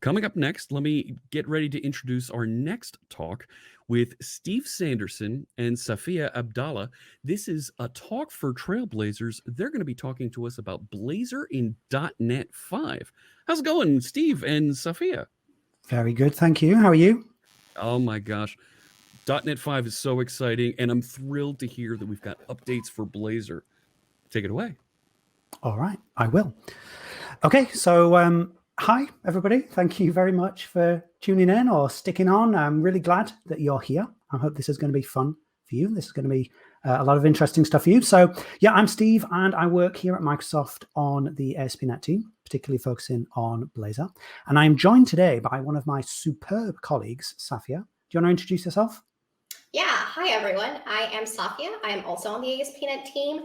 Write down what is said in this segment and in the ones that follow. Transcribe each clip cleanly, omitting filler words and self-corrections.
Coming up next, let me get ready to introduce our next talk with Steve Sanderson and Safia Abdallah. This is a talk for trailblazers. They're going to be talking to us about Blazor in .NET 5. How's it going, Steve and Safia? Very good, thank you. How are you? Oh my gosh. .NET 5 is so exciting, and I'm thrilled to hear that we've got updates for Blazor. Take it away. All right, I will. Okay, so hi, everybody. Thank you very much for tuning in or sticking on. I'm really glad that you're here. I hope this is going to be fun for you. This is going to be a lot of interesting stuff for you. So yeah, I'm Steve, and I work here at Microsoft on the ASP.NET team, particularly focusing on Blazor. And I'm joined today by one of my superb colleagues, Safia. Do you want to introduce yourself? Yeah, hi everyone. I am Safia. I am also on the ASP.NET team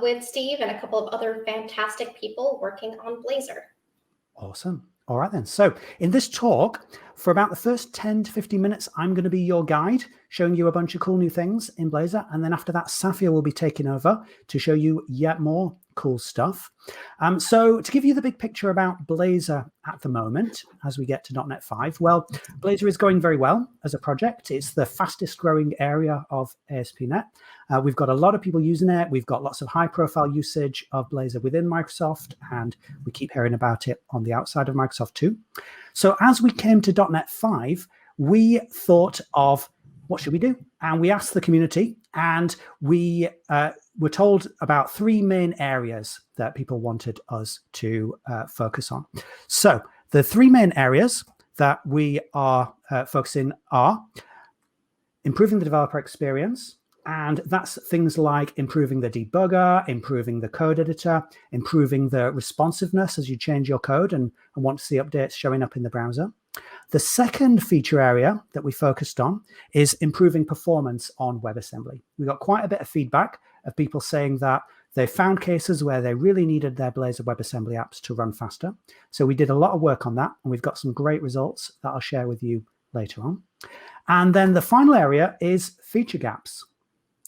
with Steve and a couple of other fantastic people working on Blazor. Awesome. All right then. So in this talk, for about the first 10 to 15 minutes, I'm going to be your guide, showing you a bunch of cool new things in Blazor. And then after that, Safia will be taking over to show you yet more cool stuff. So to give you the big picture about Blazor at the moment, as we get to .NET 5, well, Blazor is going very well as a project. It's the fastest growing area of ASP.NET. We've got a lot of people using it. We've got lots of high profile usage of Blazor within Microsoft, and we keep hearing about it on the outside of Microsoft too. So as we came to .NET 5, we thought of what should we do? And we asked the community, and we were told about three main areas that people wanted us to focus on. So the three main areas that we are focusing are improving the developer experience. And that's things like improving the debugger, improving the code editor, improving the responsiveness as you change your code and want to see updates showing up in the browser. The second feature area that we focused on is improving performance on WebAssembly. We got quite a bit of feedback of people saying that they found cases where they really needed their Blazor WebAssembly apps to run faster. So we did a lot of work on that, and we've got some great results that I'll share with you later on. And then the final area is feature gaps.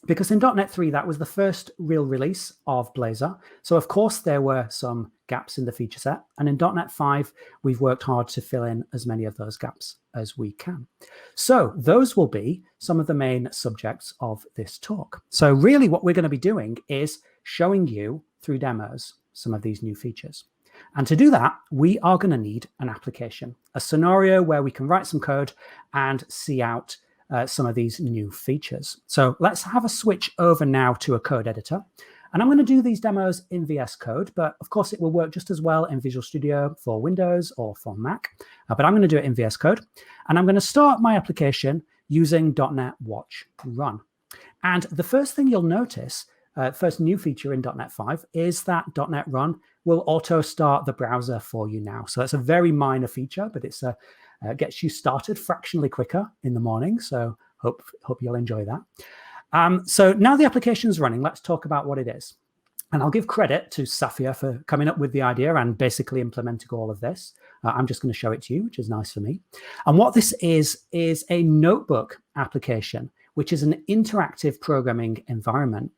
Because in .NET 3, that was the first real release of Blazor. So of course, there were some gaps in the feature set. And in .NET 5, we've worked hard to fill in as many of those gaps as we can. So those will be some of the main subjects of this talk. So really what we're going to be doing is showing you through demos some of these new features. And to do that, we are going to need an application, a scenario where we can write some code and see out some of these new features. So let's have a switch over now to a code editor. And I'm going to do these demos in VS Code, but of course it will work just as well in Visual Studio for Windows or for Mac. But I'm going to do it in VS Code. And I'm going to start my application using .NET Watch Run. And the first thing you'll notice, first new feature in .NET 5 is that .NET Run will auto start the browser for you now. So that's a very minor feature, but it's gets you started fractionally quicker in the morning. So hope you'll enjoy that. So now the application is running, let's talk about what it is. And I'll give credit to Safia for coming up with the idea and basically implementing all of this. I'm just going to show it to you, which is nice for me. And what this is a notebook application, which is an interactive programming environment.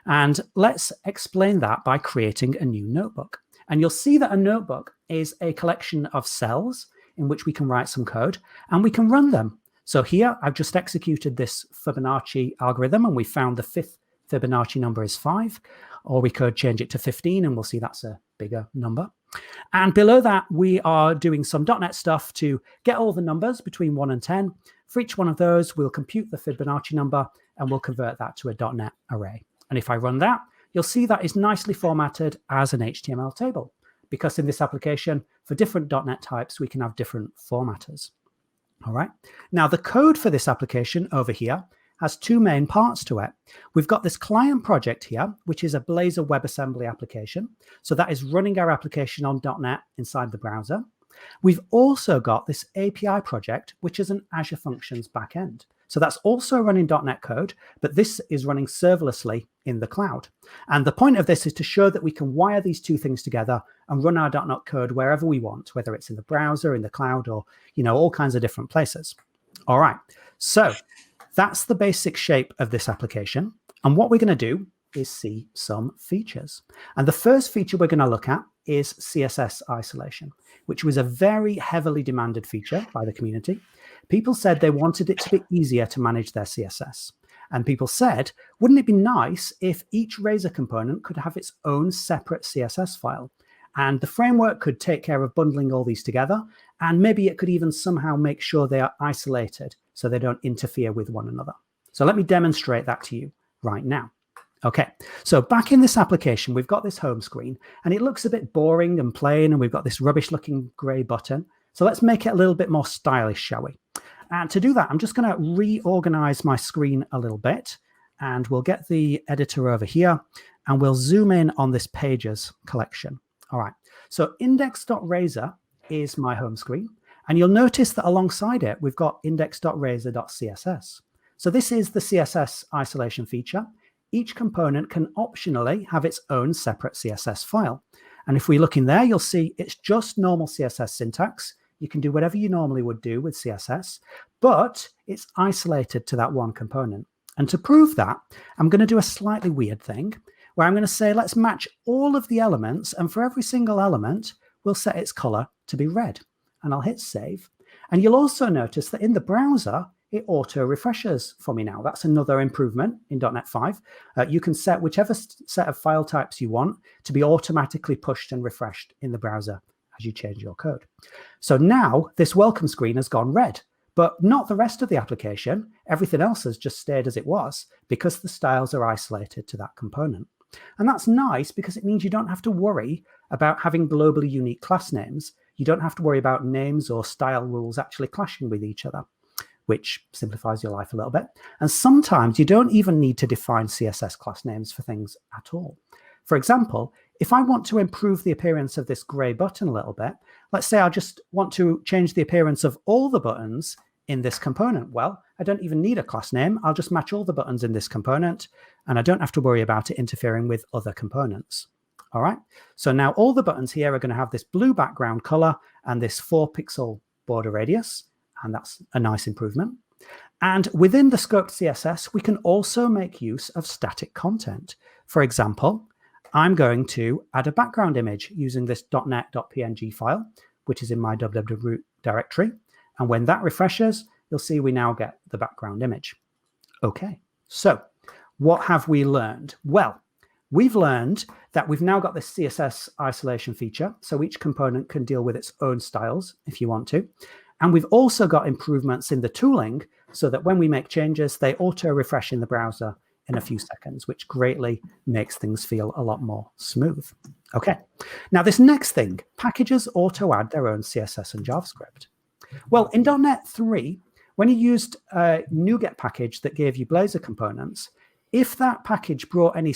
And let's explain that by creating a new notebook. And you'll see that a notebook is a collection of cells in which we can write some code and we can run them. So here I've just executed this Fibonacci algorithm and we found the fifth Fibonacci number is 5, or we could change it to 15 and we'll see that's a bigger number. And below that, we are doing some .NET stuff to get all the numbers between 1 and 10. For each one of those, we'll compute the Fibonacci number and we'll convert that to a .NET array. And if I run that, you'll see that is nicely formatted as an HTML table, because in this application, for different .NET types, we can have different formatters. All right. Now, the code for this application over here has two main parts to it. We've got this client project here, which is a Blazor WebAssembly application. So that is running our application on .NET inside the browser. We've also got this API project, which is an Azure Functions backend. So that's also running .NET code, but this is running serverlessly in the cloud. And the point of this is to show that we can wire these two things together and run our .NET code wherever we want, whether it's in the browser, in the cloud, or all kinds of different places. All right, so that's the basic shape of this application. And what we're going to do is see some features. And the first feature we're going to look at is CSS isolation, which was a very heavily demanded feature by the community. People said they wanted it to be easier to manage their CSS. And people said, wouldn't it be nice if each Razor component could have its own separate CSS file? And the framework could take care of bundling all these together. And maybe it could even somehow make sure they are isolated so they don't interfere with one another. So let me demonstrate that to you right now. Okay, so back in this application, we've got this home screen and it looks a bit boring and plain, and we've got this rubbish looking gray button. So let's make it a little bit more stylish, shall we? And to do that, I'm just going to reorganize my screen a little bit, and we'll get the editor over here and we'll zoom in on this pages collection. All right, so index.razor is my home screen, and you'll notice that alongside it, we've got index.razor.css. So this is the CSS isolation feature. Each component can optionally have its own separate CSS file. And if we look in there, you'll see it's just normal CSS syntax. You can do whatever you normally would do with CSS, but it's isolated to that one component. And to prove that, I'm going to do a slightly weird thing where I'm going to say, let's match all of the elements. And for every single element, we'll set its color to be red. And I'll hit save. And you'll also notice that in the browser, it auto refreshes for me now. That's another improvement in .NET 5. You can set whichever set of file types you want to be automatically pushed and refreshed in the browser as you change your code. So now this welcome screen has gone red, but not the rest of the application. Everything else has just stayed as it was because the styles are isolated to that component. And that's nice because it means you don't have to worry about having globally unique class names. You don't have to worry about names or style rules actually clashing with each other, which simplifies your life a little bit. And sometimes you don't even need to define CSS class names for things at all. For example, if I want to improve the appearance of this gray button a little bit, let's say I just want to change the appearance of all the buttons in this component. Well, I don't even need a class name. I'll just match all the buttons in this component, and I don't have to worry about it interfering with other components. All right, so now all the buttons here are going to have this blue background color and this 4-pixel border radius. And that's a nice improvement. And within the scoped CSS, we can also make use of static content. For example, I'm going to add a background image using this .net.png file, which is in my www directory. And when that refreshes, you'll see we now get the background image. Okay, so what have we learned? Well, we've learned that we've now got this CSS isolation feature. So each component can deal with its own styles if you want to. And we've also got improvements in the tooling so that when we make changes, they auto refresh in the browser in a few seconds, which greatly makes things feel a lot more smooth. Okay, now this next thing, packages auto add their own CSS and JavaScript. Well, in .NET 3, when you used a NuGet package that gave you Blazor components, if that package brought any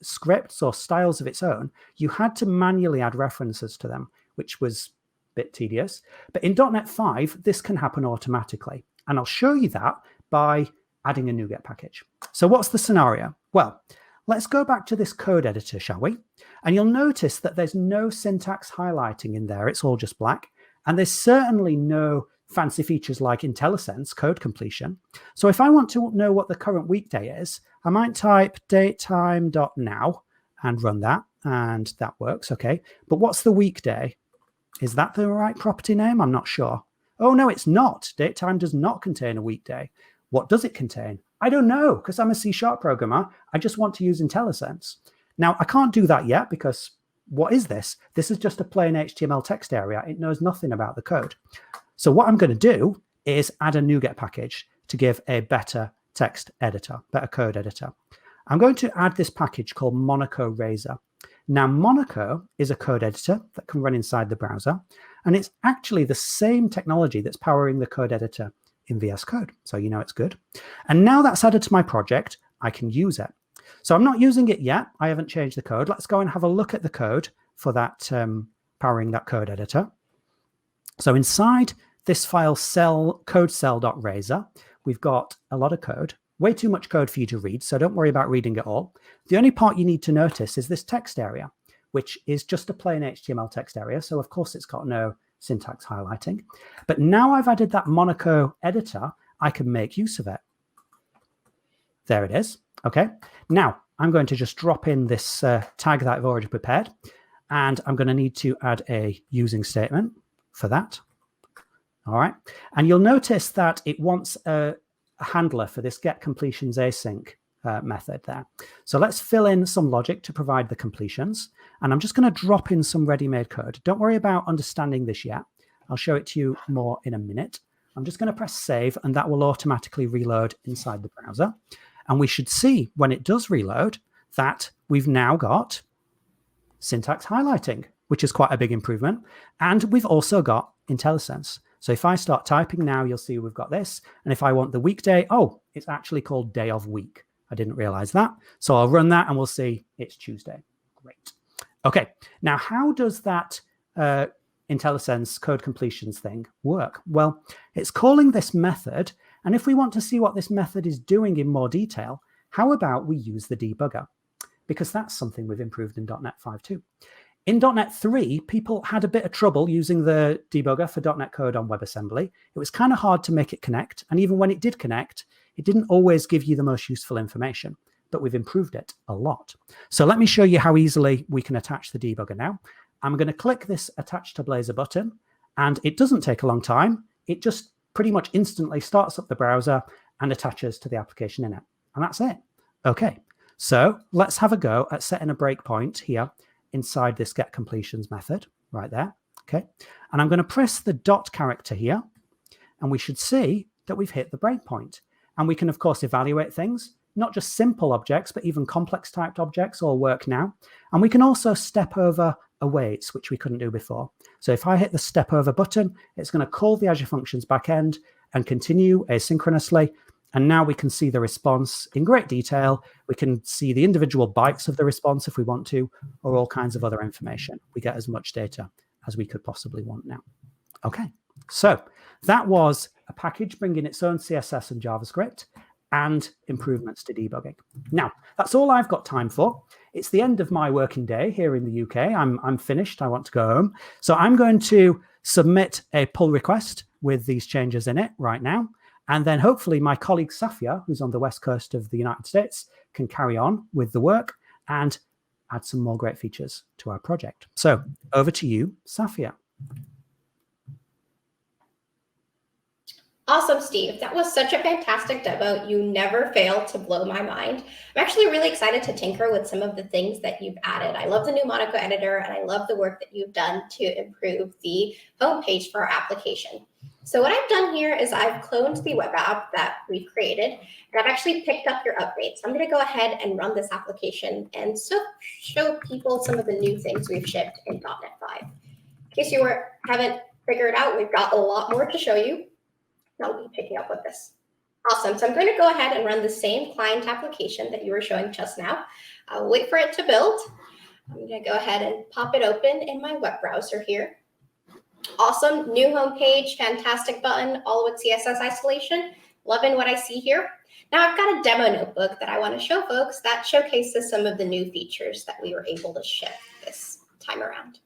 scripts or styles of its own, you had to manually add references to them, which was bit tedious. But in .NET 5, this can happen automatically. And I'll show you that by adding a NuGet package. So what's the scenario? Well, let's go back to this code editor, shall we? And you'll notice that there's no syntax highlighting in there. It's all just black. And there's certainly no fancy features like IntelliSense code completion. So if I want to know what the current weekday is, I might type datetime.now and run that. And that works, okay. But what's the weekday? Is that the right property name? I'm not sure. Oh, no, it's not. Datetime does not contain a weekday. What does it contain? I don't know, because I'm a C# programmer. I just want to use IntelliSense. Now, I can't do that yet because what is this? This is just a plain HTML text area. It knows nothing about the code. So what I'm going to do is add a NuGet package to give a better text editor, better code editor. I'm going to add this package called Monaco Razor. Now, Monaco is a code editor that can run inside the browser, and it's actually the same technology that's powering the code editor in VS Code. So you know it's good. And now that's added to my project, I can use it. So I'm not using it yet. I haven't changed the code. Let's go and have a look at the code for that powering that code editor. So inside this file codecell.razor, we've got a lot of code. Way too much code for you to read, so don't worry about reading it all. The only part you need to notice is this text area, which is just a plain HTML text area. So of course it's got no syntax highlighting. But now I've added that Monaco editor, I can make use of it. There it is. Okay. Now, I'm going to just drop in this tag that I've already prepared, and I'm going to need to add a using statement for that. All right. And you'll notice that it wants a handler for this get completions async method there. So let's fill in some logic to provide the completions. And I'm just going to drop in some ready-made code. Don't worry about understanding this yet. I'll show it to you more in a minute. I'm just going to press save, and that will automatically reload inside the browser. And we should see when it does reload that we've now got syntax highlighting, which is quite a big improvement. And we've also got IntelliSense. So if I start typing now, you'll see we've got this. And if I want the weekday, oh, it's actually called day of week. I didn't realize that. So I'll run that and we'll see it's Tuesday. Great. Okay. Now, how does that IntelliSense code completions thing work? Well, it's calling this method. And if we want to see what this method is doing in more detail, how about we use the debugger? Because that's something we've improved in .NET 5.2. In .NET 3, people had a bit of trouble using the debugger for .NET code on WebAssembly. It was kind of hard to make it connect. And even when it did connect, it didn't always give you the most useful information. But we've improved it a lot. So let me show you how easily we can attach the debugger now. I'm going to click this Attach to Blazor button. And it doesn't take a long time. It just pretty much instantly starts up the browser and attaches to the application in it. And that's it. OK, so let's have a go at setting a breakpoint here inside this get completions method right there. Okay, and I'm going to press the dot character here, and we should see that we've hit the breakpoint. And we can, of course, evaluate things, not just simple objects, but even complex typed objects all work now. And we can also step over awaits, which we couldn't do before. So if I hit the step over button, it's going to call the Azure Functions backend and continue asynchronously. And now we can see the response in great detail. We can see the individual bytes of the response if we want to, or all kinds of other information. We get as much data as we could possibly want now. Okay, so that was a package bringing its own CSS and JavaScript and improvements to debugging. Now, that's all I've got time for. It's the end of my working day here in the UK. I'm finished. I want to go home. So I'm going to submit a pull request with these changes in it right now. And then hopefully my colleague Safia, who's on the west coast of the United States, can carry on with the work and add some more great features to our project. So over to you, Safia. Awesome, Steve. That was such a fantastic demo. You never fail to blow my mind. I'm actually really excited to tinker with some of the things that you've added. I love the new Monaco editor, and I love the work that you've done to improve the homepage for our application. So what I've done here is I've cloned the web app that we've created, and I've actually picked up your upgrades. So I'm going to go ahead and run this application and show people some of the new things we've shipped in .NET 5. In case you haven't figured out, we've got a lot more to show you. I'll be picking up with this. Awesome. So I'm going to go ahead and run the same client application that you were showing just now. I'll wait for it to build. I'm going to go ahead and pop it open in my web browser here. Awesome. New homepage, fantastic button, all with CSS isolation. Loving what I see here. Now I've got a demo notebook that I want to show folks that showcases some of the new features that we were able to ship this time around.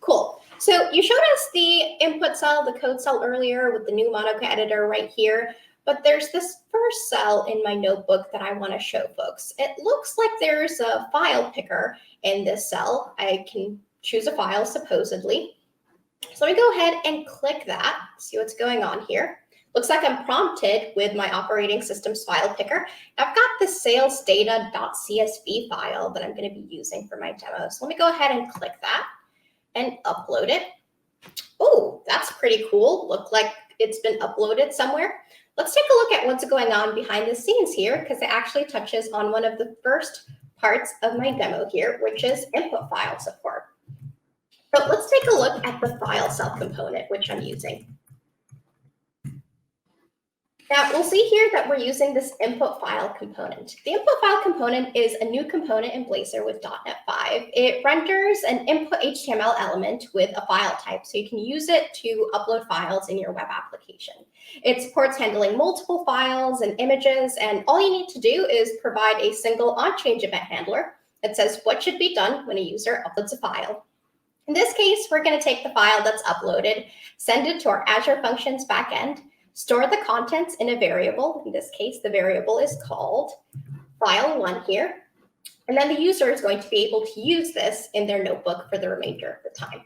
Cool. So you showed us the input cell, the code cell earlier with the new Monaco editor right here. But there's this first cell in my notebook that I want to show folks. It looks like there's a file picker in this cell. I can choose a file supposedly. So let me go ahead and click that, see what's going on here. Looks like I'm prompted with my operating system's file picker. I've got the salesdata.csv file that I'm going to be using for my demo. So let me go ahead and click that and upload it. Oh, that's pretty cool. Look like it's been uploaded somewhere. Let's take a look at what's going on behind the scenes here, because it actually touches on one of the first parts of my demo here, which is input file support. So let's take a look at the file cell component, which I'm using. Now we'll see here that we're using this input file component. The input file component is a new component in Blazor with .NET 5. It renders an input HTML element with a file type, so you can use it to upload files in your web application. It supports handling multiple files and images, and all you need to do is provide a single onChange event handler that says what should be done when a user uploads a file. In this case, we're going to take the file that's uploaded, send it to our Azure Functions backend, store the contents in a variable. In this case, the variable is called file1 here. And then the user is going to be able to use this in their notebook for the remainder of the time.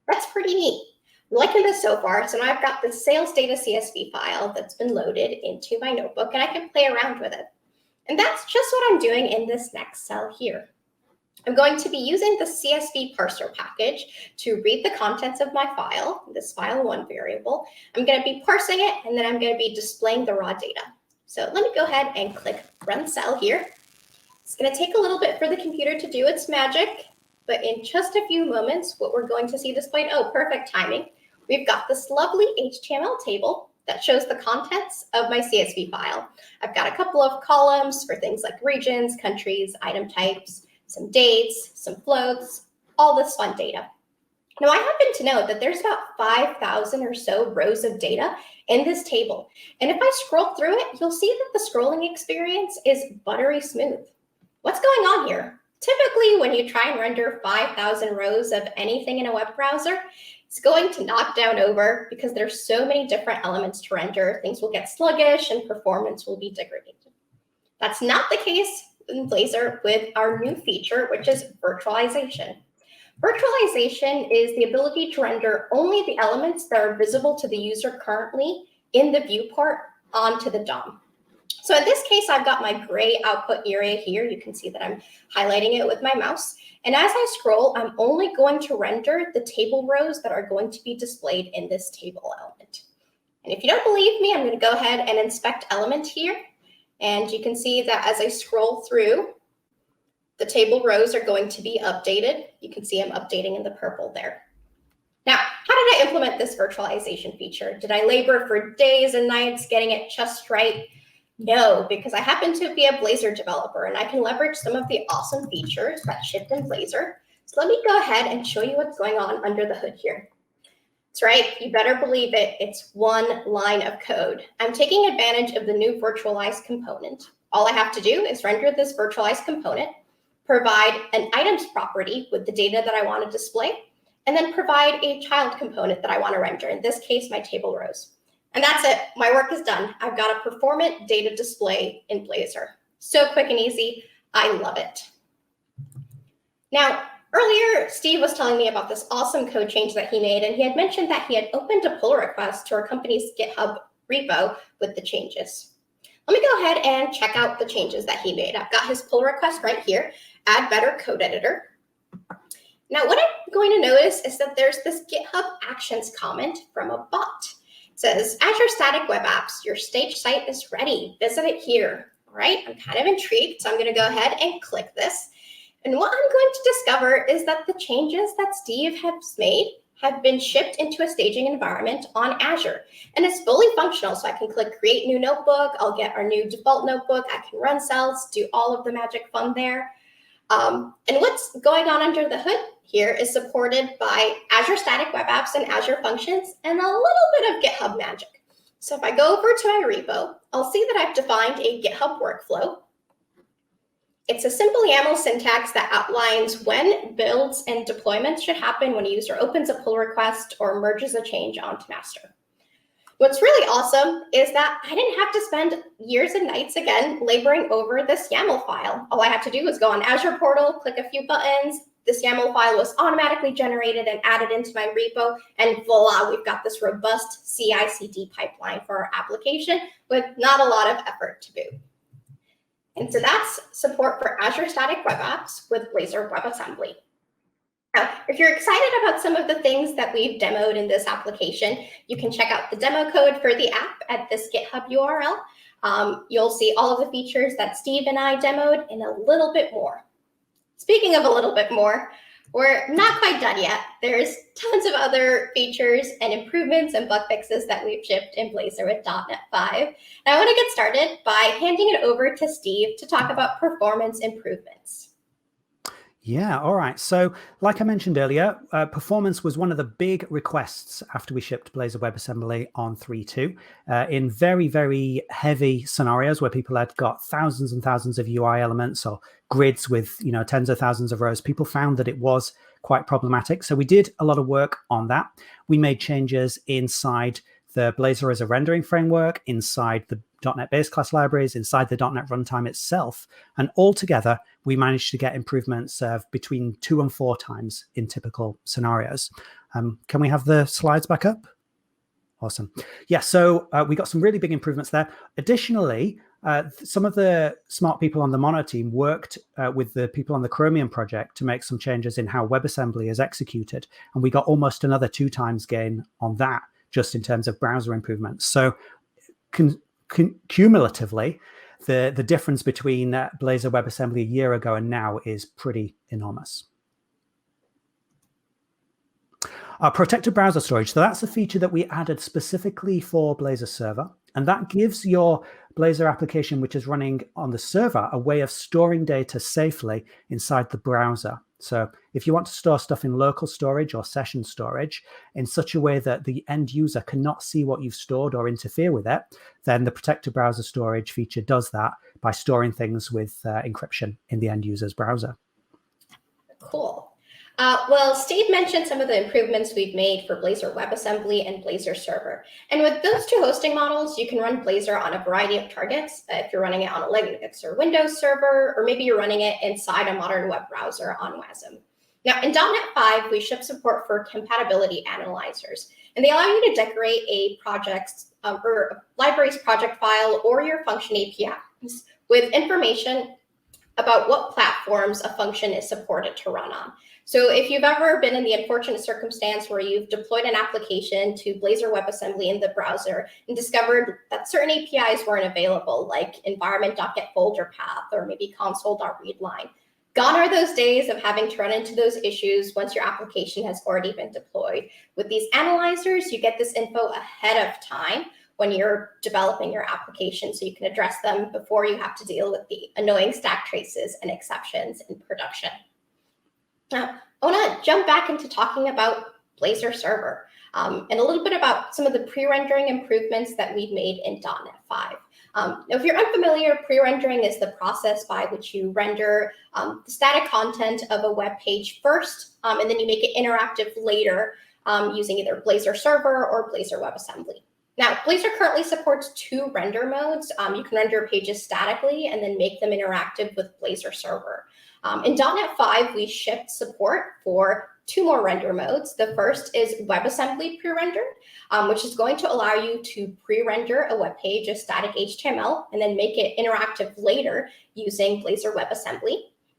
That's pretty neat. I'm liking this so far. So now I've got the sales data CSV file that's been loaded into my notebook, and I can play around with it. And that's just what I'm doing in this next cell here. I'm going to be using the CSV parser package to read the contents of my file, this file1 variable. I'm going to be parsing it, and then I'm going to be displaying the raw data. So let me go ahead and click Run Cell here. It's going to take a little bit for the computer to do its magic, but in just a few moments, what we're going to see displayed, oh, perfect timing. We've got this lovely HTML table that shows the contents of my CSV file. I've got a couple of columns for things like regions, countries, item types, some dates, some floats, all this fun data. Now, I happen to know that there's about 5,000 or so rows of data in this table. And if I scroll through it, you'll see that the scrolling experience is buttery smooth. What's going on here? Typically, when you try and render 5,000 rows of anything in a web browser, it's going to knock down over because there's so many different elements to render. Things will get sluggish and performance will be degraded. That's not the case in Blazor with our new feature, which is virtualization. Virtualization is the ability to render only the elements that are visible to the user currently in the viewport onto the DOM. So in this case, I've got my gray output area here. You can see that I'm highlighting it with my mouse. And as I scroll, I'm only going to render the table rows that are going to be displayed in this table element. And if you don't believe me, I'm going to go ahead and inspect element here. And you can see that as I scroll through, the table rows are going to be updated. You can see I'm updating in the purple there. Now, how did I implement this virtualization feature? Did I labor for days and nights getting it just right? No, because I happen to be a Blazor developer and I can leverage some of the awesome features that shipped in Blazor. So let me go ahead and show you what's going on under the hood here. That's right, you better believe it, it's one line of code. I'm taking advantage of the new virtualized component. All I have to do is render this virtualized component, provide an items property with the data that I want to display, and then provide a child component that I want to render, in this case, my table rows. And that's it. My work is done. I've got a performant data display in Blazor. So quick and easy. I love it. Now, earlier, Steve was telling me about this awesome code change that he made, and he had mentioned that he had opened a pull request to our company's GitHub repo with the changes. Let me go ahead and check out the changes that he made. I've got his pull request right here, add better code editor. Now, what I'm going to notice is that there's this GitHub Actions comment from a bot. It says, Azure Static Web Apps, your stage site is ready. Visit it here. All right, I'm kind of intrigued, so I'm going to go ahead and click this. And what I'm going to discover is that the changes that Steve has made have been shipped into a staging environment on Azure. And it's fully functional, so I can click Create New Notebook. I'll get our new default notebook. I can run cells, do all of the magic fun there. And what's going on under the hood here is supported by Azure Static Web Apps and Azure Functions and a little bit of GitHub magic. So if I go over to my repo, I'll see that I've defined a GitHub workflow. It's a simple YAML syntax that outlines when builds and deployments should happen when a user opens a pull request or merges a change onto master. What's really awesome is that I didn't have to spend years and nights again laboring over this YAML file. All I had to do was go on Azure portal, click a few buttons. This YAML file was automatically generated and added into my repo, and voila, we've got this robust CI/CD pipeline for our application with not a lot of effort to boot. And so that's support for Azure Static Web Apps with Blazor WebAssembly. Now, if you're excited about some of the things that we've demoed in this application, you can check out the demo code for the app at this GitHub URL. You'll see all of the features that Steve and I demoed and a little bit more. Speaking of a little bit more, we're not quite done yet. There's tons of other features and improvements and bug fixes that we've shipped in Blazor with .NET 5. And I want to get started by handing it over to Steve to talk about performance improvements. Yeah, all right. So like I mentioned earlier, performance was one of the big requests after we shipped Blazor WebAssembly on 3.2. In very, very heavy scenarios where people had got thousands and thousands of UI elements or grids with tens of thousands of rows, people found that it was quite problematic. So we did a lot of work on that. We made changes inside the Blazor as a rendering framework, inside the .NET base class libraries, inside the .NET runtime itself. And altogether, we managed to get improvements of between 2 and 4 times in typical scenarios. Can we have the slides back up? Awesome. Yeah, so we got some really big improvements there. Additionally, some of the smart people on the Mono team worked with the people on the Chromium project to make some changes in how WebAssembly is executed. And we got almost another 2 times gain on that, just in terms of browser improvements. So cumulatively, the difference between Blazor WebAssembly a year ago and now is pretty enormous. Protected browser storage. So that's a feature that we added specifically for Blazor Server. And that gives your Blazor application, which is running on the server, a way of storing data safely inside the browser. So if you want to store stuff in local storage or session storage in such a way that the end user cannot see what you've stored or interfere with it, then the protected browser storage feature does that by storing things with encryption in the end user's browser. Cool. Well, Steve mentioned some of the improvements we've made for Blazor WebAssembly and Blazor Server. And with those 2 hosting models, you can run Blazor on a variety of targets. If you're running it on a Linux or Windows server, or maybe you're running it inside a modern web browser on WASM. Now, in .NET 5, we ship support for compatibility analyzers, and they allow you to decorate a project's or a library's project file or your function APIs with information about what platforms a function is supported to run on. So if you've ever been in the unfortunate circumstance where you've deployed an application to Blazor WebAssembly in the browser and discovered that certain APIs weren't available, like environment.getFolderPath or maybe console.readline, gone are those days of having to run into those issues once your application has already been deployed. With these analyzers, you get this info ahead of time when you're developing your application, so you can address them before you have to deal with the annoying stack traces and exceptions in production. Now, I want to jump back into talking about Blazor Server and a little bit about some of the pre-rendering improvements that we've made in .NET 5. Now, if you're unfamiliar, pre-rendering is the process by which you render the static content of a web page first, and then you make it interactive later using either Blazor Server or Blazor WebAssembly. Now, Blazor currently supports 2 render modes. You can render pages statically and then make them interactive with Blazor Server. In .NET 5, we shipped support for 2 more render modes. The first is WebAssembly pre-render, which is going to allow you to pre-render a web page as static HTML and then make it interactive later using Blazor WebAssembly.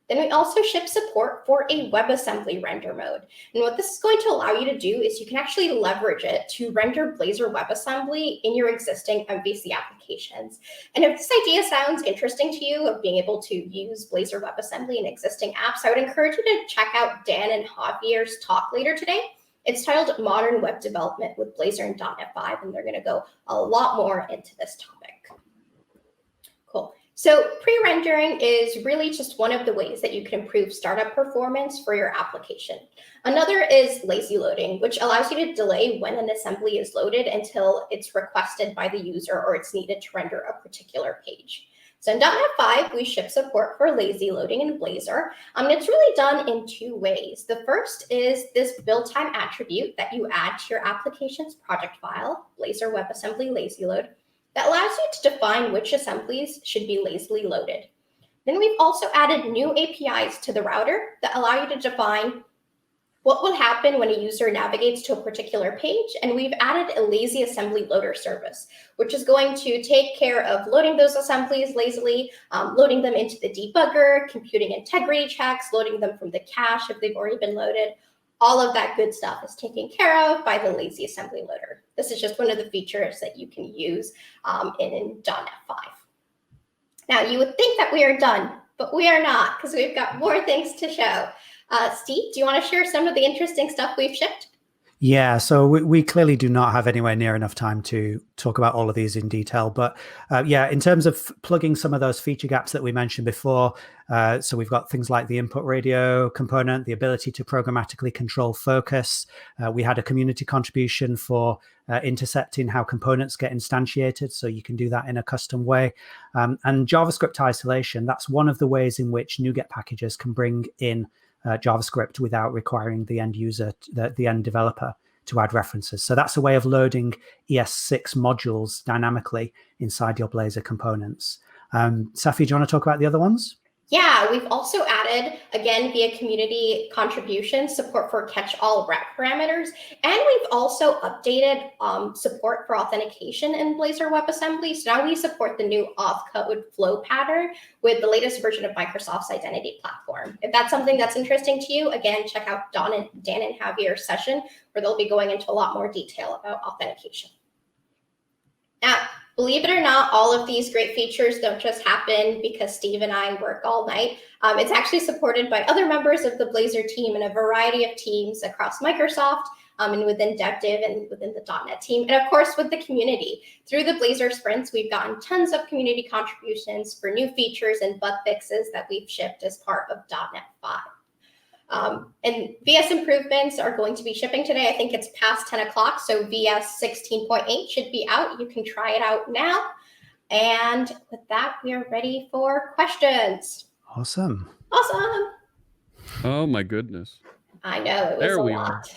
Then we also ship support for a WebAssembly render mode. And what this is going to allow you to do is you can actually leverage it to render Blazor WebAssembly in your existing MVC applications. And if this idea sounds interesting to you of being able to use Blazor WebAssembly in existing apps, I would encourage you to check out Dan and Javier's talk later today. It's titled Modern Web Development with Blazor in .NET 5, and they're going to go a lot more into this topic. Cool. So pre-rendering is really just one of the ways that you can improve startup performance for your application. Another is lazy loading, which allows you to delay when an assembly is loaded until it's requested by the user or it's needed to render a particular page. So in .NET 5, we ship support for lazy loading in Blazor. And it's really done in 2 ways. The first is this build time attribute that you add to your application's project file, Blazor WebAssembly lazy load, that allows you to define which assemblies should be lazily loaded. Then we've also added new APIs to the router that allow you to define what will happen when a user navigates to a particular page. And we've added a lazy assembly loader service, which is going to take care of loading those assemblies lazily, loading them into the debugger, computing integrity checks, loading them from the cache if they've already been loaded. All of that good stuff is taken care of by the lazy assembly loader. This is just one of the features that you can use in .NET 5. Now, you would think that we are done, but we are not, because we've got more things to show. Steve, do you want to share some of the interesting stuff we've shipped? Yeah, so we clearly do not have anywhere near enough time to talk about all of these in detail. But yeah, in terms of plugging some of those feature gaps that we mentioned before, so we've got things like the input radio component, the ability to programmatically control focus. We had a community contribution for intercepting how components get instantiated, so you can do that in a custom way. And JavaScript isolation, that's one of the ways in which NuGet packages can bring in JavaScript without requiring the end user, the end developer to add references. So that's a way of loading ES6 modules dynamically inside your Blazor components. Safi, do you want to talk about the other ones? Yeah, we've also added, again, via community contribution, support for catch-all rep parameters. And we've also updated support for authentication in Blazor WebAssembly. So now we support the new auth-code flow pattern with the latest version of Microsoft's identity platform. If that's something that's interesting to you, again, check out Dan and Javier's session, where they'll be going into a lot more detail about authentication. Now, believe it or not, all of these great features don't just happen because Steve and I work all night. It's actually supported by other members of the Blazor team and a variety of teams across Microsoft and within DevDiv and within the .NET team. And of course, with the community. Through the Blazor sprints, we've gotten tons of community contributions for new features and bug fixes that we've shipped as part of .NET 5. And VS improvements are going to be shipping today. I think it's past 10 o'clock, so VS 16.8 should be out. You can try it out now. And with that, we are ready for questions. Awesome. Awesome. Oh, my goodness. I know, it was There a we lot.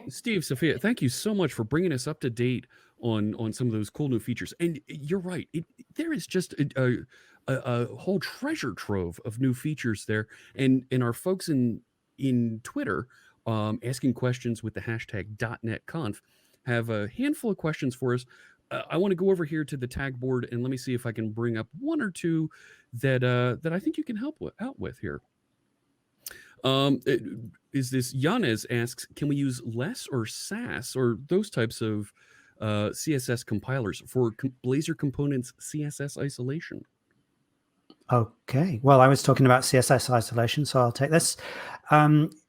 Steve, Sophia, thank you so much for bringing us up to date on some of those cool new features. And you're right. There is just a whole treasure trove of new features there. And our folks in Twitter asking questions with the hashtag .NETConf have a handful of questions for us. I want to go over here to the tag board and let me see if I can bring up one or two that I think you can help out with here. Is this Yanez asks, can we use less or SAS or those types of CSS compilers for Blazor components CSS isolation? Okay. Well, I was talking about CSS isolation, so I'll take this.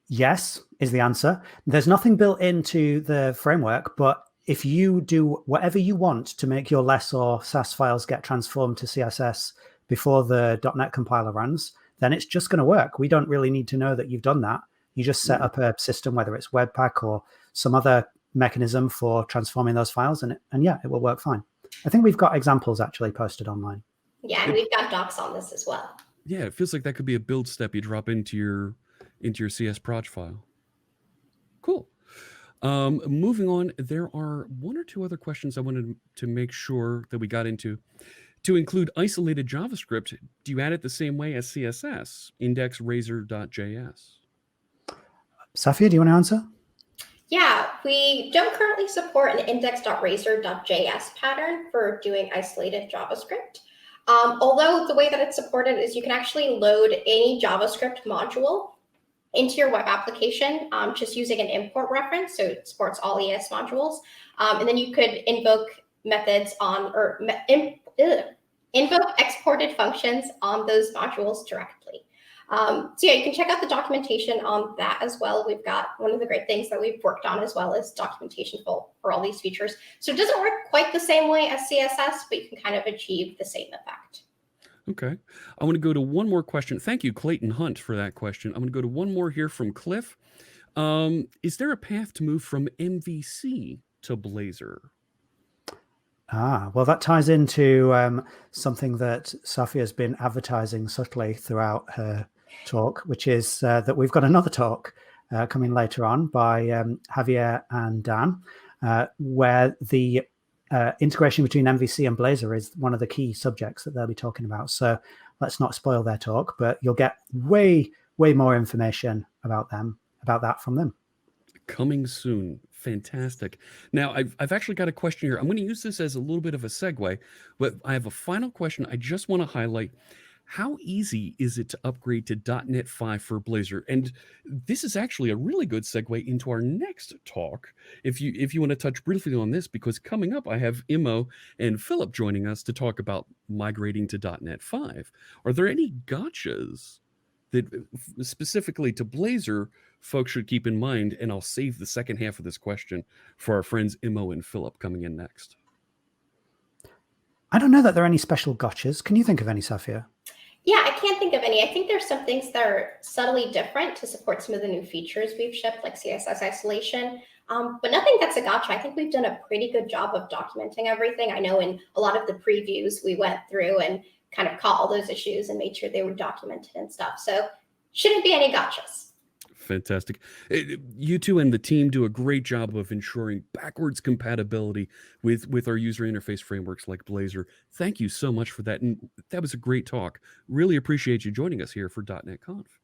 Yes is the answer. There's nothing built into the framework, but if you do whatever you want to make your less or SAS files get transformed to CSS before the .NET compiler runs, then it's just going to work. We don't really need to know that you've done that. You just set up a system, whether it's Webpack or some other mechanism for transforming those files, and yeah, it will work fine. I think we've got examples actually posted online. Yeah, and we've got docs on this as well. Yeah, it feels like that could be a build step you drop into your CS proj file. Cool. Moving on, there are one or two other questions I wanted to make sure that we got into. To include isolated JavaScript, do you add it the same way as CSS, index razor.js? Safia, do you want to answer? Yeah, we don't currently support an index.razor.js pattern for doing isolated JavaScript. Although the way that it's supported is you can actually load any JavaScript module into your web application just using an import reference. So it supports all ES modules. And then you could invoke methods on, or invoke exported functions on those modules directly. So yeah, you can check out the documentation on that as well. We've got one of the great things that we've worked on as well as documentation for all these features. So it doesn't work quite the same way as CSS, but you can kind of achieve the same effect. Okay. I want to go to one more question. Thank you, Clayton Hunt, for that question. I'm going to go to one more here from Cliff. Is there a path to move from MVC to Blazor? Well, that ties into something that Safia has been advertising subtly throughout her talk, which is that we've got another talk coming later on by Javier and Dan, where the integration between MVC and Blazor is one of the key subjects that they'll be talking about. So let's not spoil their talk, but you'll get way more information about that from them. Coming soon. Fantastic. Now, I've actually got a question here. I'm going to use this as a little bit of a segue, but I have a final question. I just want to highlight, how easy is it to upgrade to .NET 5 for Blazor? And this is actually a really good segue into our next talk, if you want to touch briefly on this, because coming up, I have Immo and Philip joining us to talk about migrating to .NET 5. Are there any gotchas that specifically to Blazor folks should keep in mind? And I'll save the second half of this question for our friends Immo and Philip coming in next. I don't know that there are any special gotchas. Can you think of any, Safia? Yeah, I can't think of any. I think there's some things that are subtly different to support some of the new features we've shipped, like CSS isolation, but nothing that's a gotcha. I think we've done a pretty good job of documenting everything. I know in a lot of the previews, we went through and kind of caught all those issues and made sure they were documented and stuff. So shouldn't be any gotchas. Fantastic. You two and the team do a great job of ensuring backwards compatibility with our user interface frameworks like Blazor. Thank you so much for that. And that was a great talk. Really appreciate you joining us here for .NET Conf.